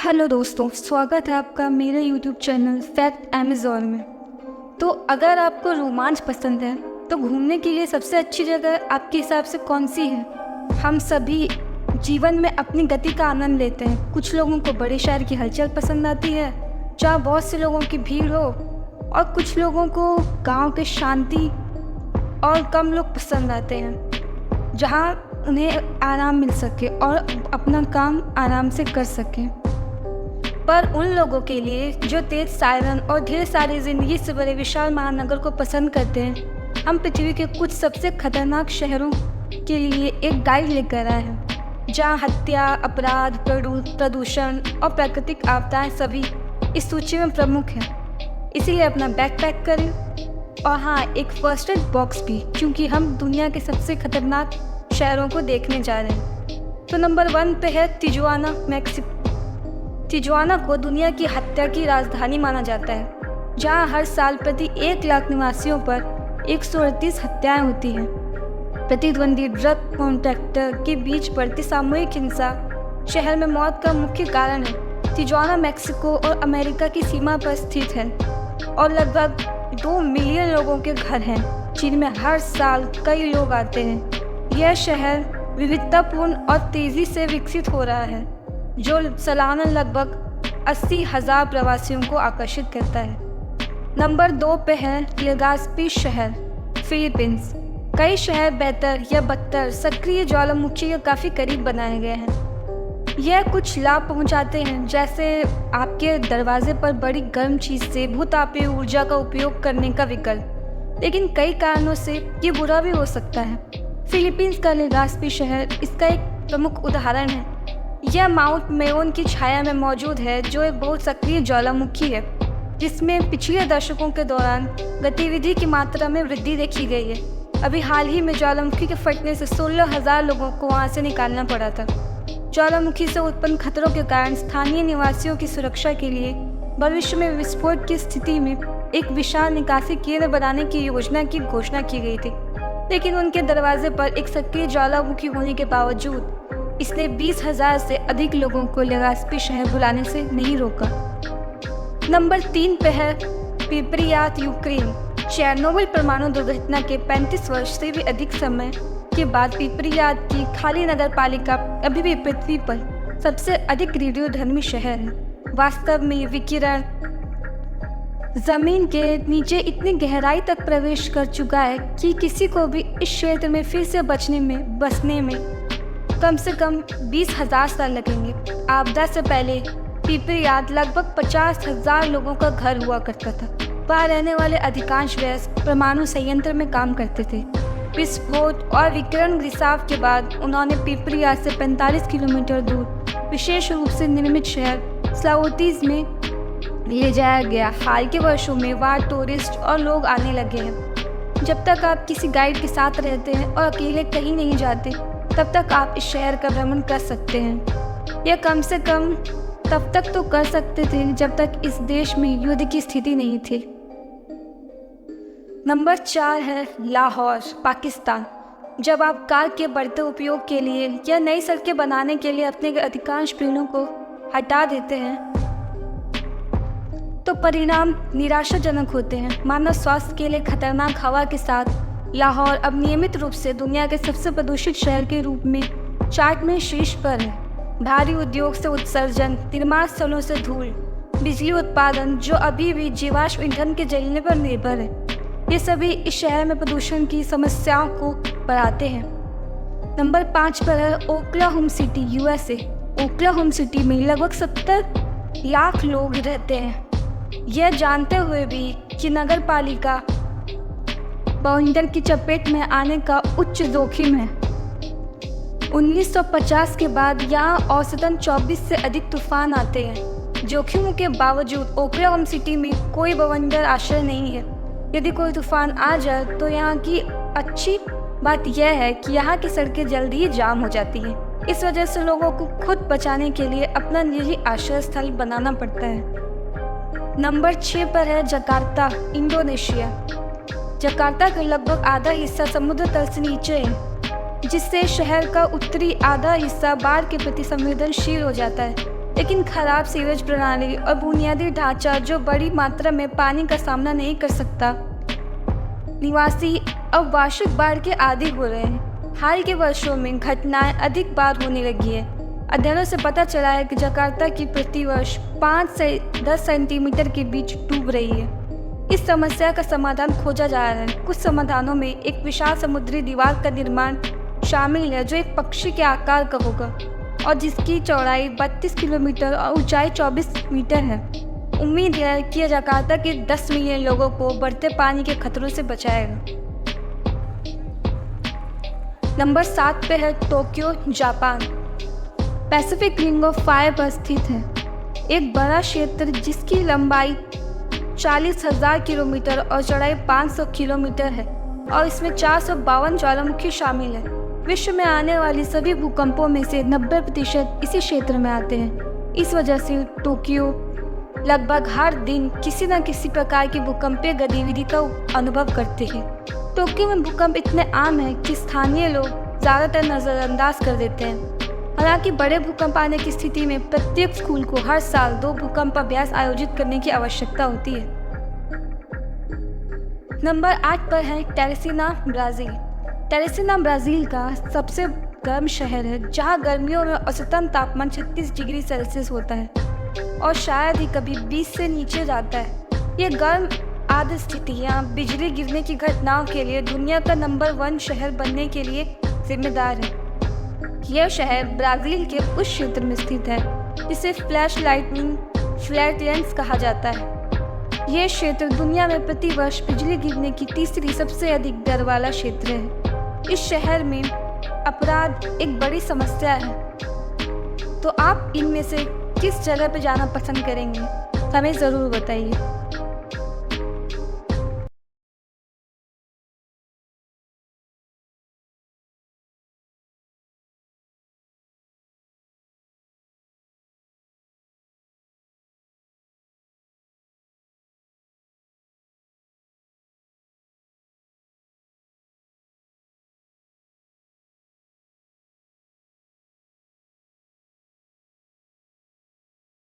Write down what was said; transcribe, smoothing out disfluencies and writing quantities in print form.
Hello दोस्तों, स्वागत है आपका मेरे YouTube चैनल फैक्ट अमेज़ॉन में। तो अगर आपको रोमांच पसंद है तो घूमने के लिए सबसे अच्छी जगह आपके हिसाब से कौन सी है? हम सभी जीवन में अपनी गति का आनंद लेते हैं। कुछ लोगों को बड़े शहर की हलचल पसंद आती है जहाँ बहुत से लोगों की भीड़ हो, और कुछ लोगों को गांव के शांति और कम लोग पसंद आते हैं जहाँ उन्हें आराम मिल सके और अपना काम आराम से कर सकें। पर उन लोगों के लिए जो तेज सायरन और ढेर सारी ज़िंदगी से बड़े विशाल महानगर को पसंद करते हैं, हम पृथ्वी के कुछ सबसे खतरनाक शहरों के लिए एक गाइड लेकर आए हैं जहां हत्या, अपराध, प्रदूषण और प्राकृतिक आपदाएं सभी इस सूची में प्रमुख हैं। इसीलिए अपना बैग पैक करें और हाँ, एक फर्स्ट एड बॉक्स भी, क्योंकि हम दुनिया के सबसे खतरनाक शहरों को देखने जा रहे हैं। तो नंबर 1 पे है तिजुआना, मैक्सिको। तिजुआना को दुनिया की हत्या की राजधानी माना जाता है, जहां हर साल प्रति 1 लाख निवासियों पर 138 हत्याएं होती हैं। प्रतिद्वंदी ड्रग कॉन्ट्रैक्टर के बीच बढ़ती सामूहिक हिंसा शहर में मौत का मुख्य कारण है। तिजुआना मैक्सिको और अमेरिका की सीमा पर स्थित है और लगभग 2 मिलियन लोगों के घर हैं, जिनमें हर साल कई लोग आते हैं। यह शहर विविधतापूर्ण और तेज़ी से विकसित हो रहा है, जो सालाना लगभग 80,000 प्रवासियों को आकर्षित करता है। नंबर 2 पे है लेगास्पी शहर, फिलीपींस। कई शहर बेहतर या बदतर सक्रिय ज्वालामुखी के काफ़ी करीब बनाए गए हैं। यह कुछ लाभ पहुंचाते हैं, जैसे आपके दरवाजे पर बड़ी गर्म चीज़ से भूतापीय ऊर्जा का उपयोग करने का विकल्प, लेकिन कई कारणों से ये बुरा भी हो सकता है। फिलीपींस का लेगास्पी शहर इसका एक प्रमुख उदाहरण है। यह माउंट मेयोन की छाया में मौजूद है, जो एक बहुत सक्रिय ज्वालामुखी है, जिसमें पिछले दशकों के दौरान गतिविधि की मात्रा में वृद्धि देखी गई है। अभी हाल ही में ज्वालामुखी के फटने से 16,000 लोगों को वहां से निकालना पड़ा था। ज्वालामुखी से उत्पन्न खतरों के कारण स्थानीय निवासियों की सुरक्षा के लिए भविष्य में विस्फोट की स्थिति में एक विशाल निकासी केंद्र बनाने की योजना की घोषणा की गई थी, लेकिन उनके दरवाजे पर एक सक्रिय ज्वालामुखी होने के बावजूद इसने 20,000 से अधिक लोगों को लेगास्पी शहर बुलाने से नहीं रोका। नंबर 3 पे है प्रिप्यात, यूक्रेन। चेरनोबिल परमाणु दुर्घटना के 35 वर्ष से भी अधिक समय के बाद प्रिप्यात की खाली नगरपालिका अभी भी पृथ्वी पर सबसे अधिक रेडियोधर्मी शहर है। वास्तव में विकिरण जमीन के नीचे इतनी गहराई तक प्रवेश कर चुका है कि किसी को भी इस क्षेत्र में फिर से बसने में कम से कम 20,000 साल लगेंगे। आपदा से पहले प्रिप्यात लगभग 50,000 लोगों का घर हुआ करता था। वहाँ रहने वाले अधिकांश वयस्क परमाणु संयंत्र में काम करते थे। विस्फोट और विकिरण रिसाव के बाद उन्होंने प्रिप्यात से 45 किलोमीटर दूर विशेष रूप से निर्मित शहर स्लावोतीज में ले जाया गया। हाल के वर्षों में वहाँ टूरिस्ट और लोग आने लगे हैं। जब तक आप किसी गाइड के साथ रहते हैं और अकेले कहीं नहीं जाते, तब तक आप इस शहर का भ्रमण कर सकते हैं। यह कम से कम तब तक तो कर सकते थे जब तक इस देश में युद्ध की स्थिति नहीं थी। नंबर 4 है लाहौर, पाकिस्तान। जब आप कार के बढ़ते उपयोग के लिए या नई सड़कें बनाने के लिए अपने अधिकांश पेड़ों को हटा देते हैं, तो परिणाम निराशाजनक होते हैं। मानव स्वास्थ्य के लिए खतरनाक हवा के साथ लाहौर अब नियमित रूप से दुनिया के सबसे प्रदूषित शहर के रूप में चार्ट में शीर्ष पर है। भारी उद्योग से उत्सर्जन, निर्माण स्थलों से धूल, बिजली उत्पादन जो अभी भी जीवाश्म ईंधन के जलने पर निर्भर है, ये सभी इस शहर में प्रदूषण की समस्याओं को बढ़ाते हैं। नंबर 5 पर है Oklahoma city, USA. Oklahoma city में लगभग 70 लाख लोग रहते हैं। यह जानते हुए भी कि नगर पालिका बहुईंधन की चपेट में आने का उच्च जोखिम है। 1950 के बाद यहाँ औसतन 24 से अधिक तूफान आते हैं। जोखिमों के बावजूद ओक्लाहोमा सिटी में कोई बवंडर आश्रय नहीं है। यदि कोई तूफान आ जाए तो यहाँ की अच्छी बात यह है कि यहाँ की सड़कें जल्दी ही जाम हो जाती हैं। इस वजह से लोगों को खुद बचाने के लिए अपना निजी आश्रय स्थल बनाना पड़ता है। नंबर 6 पर है जकार्ता, इंडोनेशिया। जकार्ता का लगभग आधा हिस्सा समुद्र तल से नीचे है, जिससे शहर का उत्तरी आधा हिस्सा बाढ़ के प्रति संवेदनशील हो जाता है। लेकिन खराब सीवेज प्रणाली और बुनियादी ढांचा जो बड़ी मात्रा में पानी का सामना नहीं कर सकता, निवासी अब वार्षिक बाढ़ के आदी हो रहे हैं। हाल के वर्षों में घटनाएं अधिक बार होने लगी है। अध्ययनों से पता चला है कि जकार्ता की प्रतिवर्ष 5 से 10 सेंटीमीटर के बीच डूब रही है। इस समस्या का समाधान खोजा जा रहा है। कुछ समाधानों में एक विशाल समुद्री दीवार का निर्माण शामिल है जो एक पक्षी के आकार का होगा और जिसकी चौड़ाई 32 किलोमीटर और ऊंचाई 24 मीटर है। उम्मीद है कि यह जकार्ता के 10 मिलियन लोगों को बढ़ते पानी के खतरों से बचाएगा। नंबर 7 पे है Tokyo, Japan. Pacific ring of fire पर स्थित है एक बड़ा क्षेत्र जिसकी लंबाई 40,000 किलोमीटर और चौड़ाई 500 किलोमीटर है और इसमें 452 ज्वालामुखी शामिल है। विश्व में आने वाली सभी भूकंपों में से 90% इसी क्षेत्र में आते हैं। इस वजह से टोक्यो लगभग हर दिन किसी न किसी प्रकार की भूकंपीय गतिविधि का अनुभव करते हैं। टोक्यो में भूकंप इतने आम हैं कि स्थानीय लोग ज़्यादातर नज़रअंदाज कर देते हैं। हालांकि बड़े भूकंप आने की स्थिति में प्रत्येक स्कूल को हर साल 2 भूकंप अभ्यास आयोजित करने की आवश्यकता होती है। नंबर 8 पर है टेरेसिना, ब्राज़ील। टेरेसिना ब्राज़ील का सबसे गर्म शहर है जहां गर्मियों में औसतन तापमान 36 डिग्री सेल्सियस होता है और शायद ही कभी 20 से नीचे जाता है। ये गर्म आर्द्र स्थितियाँ बिजली गिरने की घटनाओं के लिए दुनिया का नंबर 1 शहर बनने के लिए जिम्मेदार है। यह शहर ब्राज़ील के उस क्षेत्र में स्थित है जिसे फ्लैश लाइटनिंग फ्लैटलैंड्स कहा जाता है। यह क्षेत्र दुनिया में प्रतिवर्ष बिजली गिरने की तीसरी सबसे अधिक दर वाला क्षेत्र है। इस शहर में अपराध एक बड़ी समस्या है। तो आप इनमें से किस जगह पर जाना पसंद करेंगे? हमें ज़रूर बताइए।